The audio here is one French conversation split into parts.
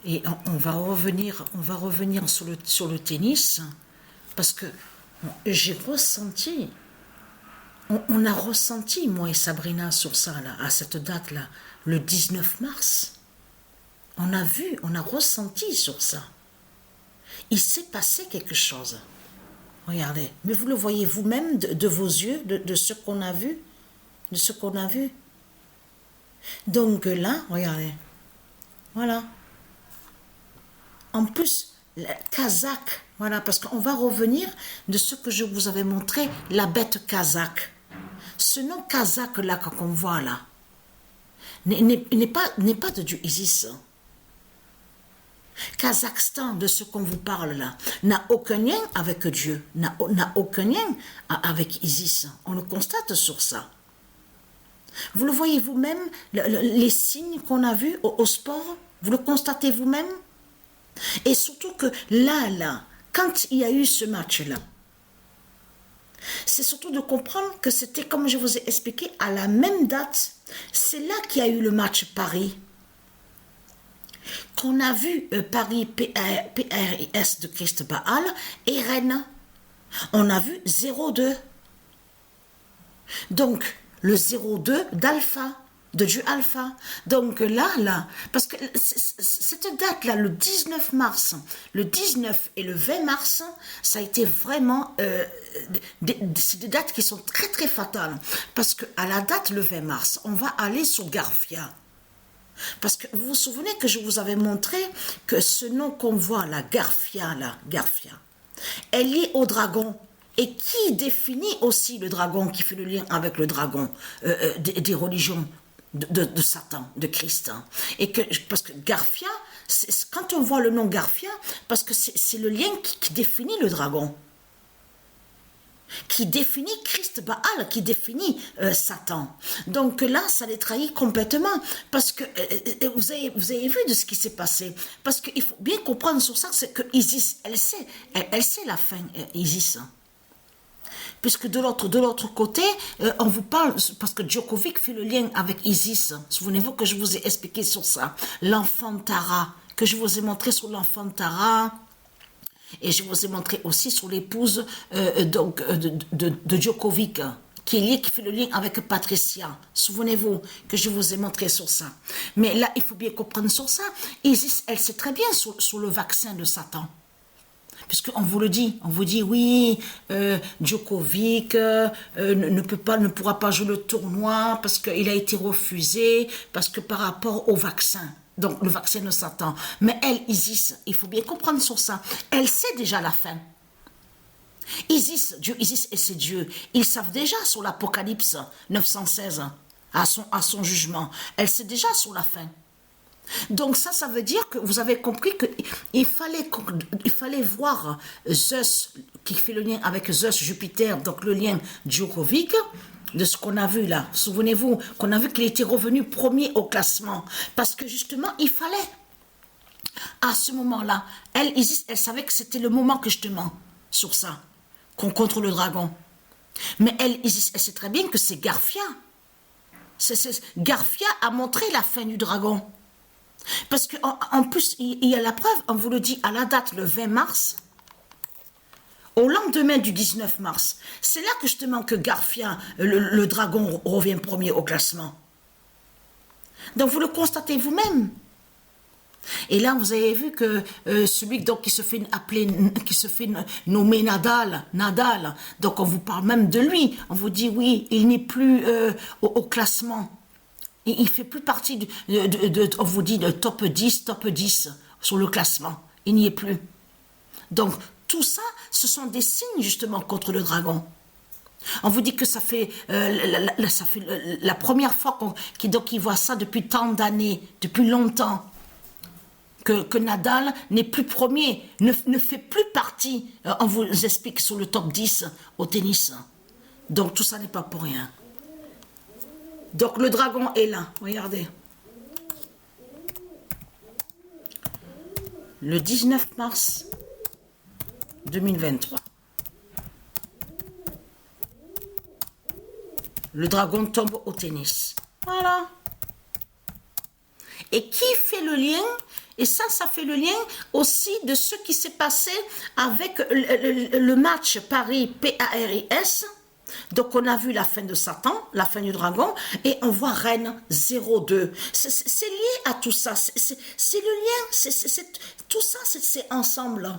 Et on va revenir sur le tennis, parce que j'ai ressenti, on a ressenti, moi et Sabrina, sur ça, là, à cette date-là, le 19 mars. On a vu, on a ressenti sur ça. Il s'est passé quelque chose. Regardez, mais vous le voyez vous-même de vos yeux, de ce qu'on a vu, de ce qu'on a vu. Donc là, regardez, voilà. En plus, le kazakh, voilà, parce qu'on va revenir de ce que je vous avais montré, la bête kazakh. Ce nom kazakh là qu'on voit là, n'est pas de Dieu Isis. Kazakhstan, de ce qu'on vous parle là, n'a aucun lien avec Dieu, n'a aucun lien avec Isis. On le constate sur ça. Vous le voyez vous-même, les signes qu'on a vus au sport, vous le constatez vous-même. Et surtout que là, quand il y a eu ce match-là, c'est surtout de comprendre que c'était, comme je vous ai expliqué, à la même date, c'est là qu'il y a eu le match Paris. Qu'on a vu Paris PRIS de Christ Baal et Rennes. On a vu 0-2. Donc, le 0-2 d'Alpha, de Dieu Alpha. Donc là, parce que cette date-là, le 19 mars, le 19 et le 20 mars, ça a été vraiment c'est des dates qui sont très très fatales. Parce qu'à la date, le 20 mars, on va aller sur Garfia. Parce que vous vous souvenez que je vous avais montré que ce nom qu'on voit, la Garfia, est lié au dragon. Et qui définit aussi le dragon, qui fait le lien avec le dragon des religions de Satan, de Christ. Et parce que Garfia, quand on voit le nom Garfia, parce que c'est le lien qui définit le dragon. Qui définit Christ Baal, qui définit Satan. Donc là, ça les trahit complètement. Parce que vous avez vu de ce qui s'est passé. Parce qu'il faut bien comprendre sur ça, c'est que Isis, elle sait la fin, Isis. Puisque de l'autre côté, on vous parle, parce que Djokovic fait le lien avec Isis. Souvenez-vous que je vous ai expliqué sur ça. L'enfant Tara, que je vous ai montré sur l'enfant Tara. Et je vous ai montré aussi sur l'épouse de Djokovic, qui fait le lien avec Patricia. Souvenez-vous que je vous ai montré sur ça. Mais là, il faut bien comprendre sur ça. Isis, elle sait très bien sur le vaccin de Satan. Puisqu'on vous le dit, on vous dit oui, Djokovic ne pourra pas jouer le tournoi parce qu'il a été refusé, parce que par rapport au vaccin. Donc, le vaccin de Satan. Mais elle, Isis, il faut bien comprendre sur ça. Elle sait déjà la fin. Isis et ses dieux, ils savent déjà sur l'Apocalypse 916, à son jugement. Elle sait déjà sur la fin. Donc ça veut dire que vous avez compris qu'il fallait voir Zeus, qui fait le lien avec Zeus, Jupiter, donc le lien Djokovic, de ce qu'on a vu là. Souvenez-vous qu'on a vu qu'il était revenu premier au classement. Parce que justement, il fallait, à ce moment-là, Isis, elle savait que c'était le moment que justement, sur ça, qu'on contre le dragon. Mais Isis, elle sait très bien que c'est Garfia. Garfia a montré la fin du dragon. Parce qu'en plus, il y a la preuve, on vous le dit, à la date, le 20 mars, au lendemain du 19 mars, c'est là que justement que Garfia, le dragon, revient premier au classement. Donc vous le constatez vous-même. Et là, vous avez vu que celui donc, qui se fait nommer Nadal, donc on vous parle même de lui, on vous dit oui, il n'est plus au classement. Il ne fait plus partie on vous dit, de top 10 sur le classement. Il n'y est plus. Donc, tout ça, ce sont des signes justement contre le dragon. On vous dit que ça fait la première fois qu'il voit ça depuis tant d'années, depuis longtemps, que Nadal n'est plus premier, ne fait plus partie, on vous explique, sur le top 10 au tennis. Donc, tout ça n'est pas pour rien. Donc le dragon est là, regardez. Le 19 mars 2023. Le dragon tombe au tennis. Voilà. Et qui fait le lien? Et ça fait le lien aussi de ce qui s'est passé avec le match Paris PARIS. Donc on a vu la fin de Satan, la fin du dragon, et on voit Rennes 02. C'est lié à tout ça, c'est le lien, tout ça c'est ensemble.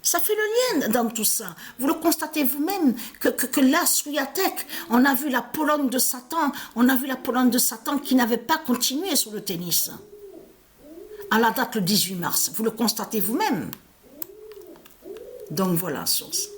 Ça fait le lien dans tout ça. Vous le constatez vous-même que là, Swiatek, on a vu la Pologne de Satan, qui n'avait pas continué sur le tennis. À la date le 18 mars, vous le constatez vous-même. Donc voilà, source.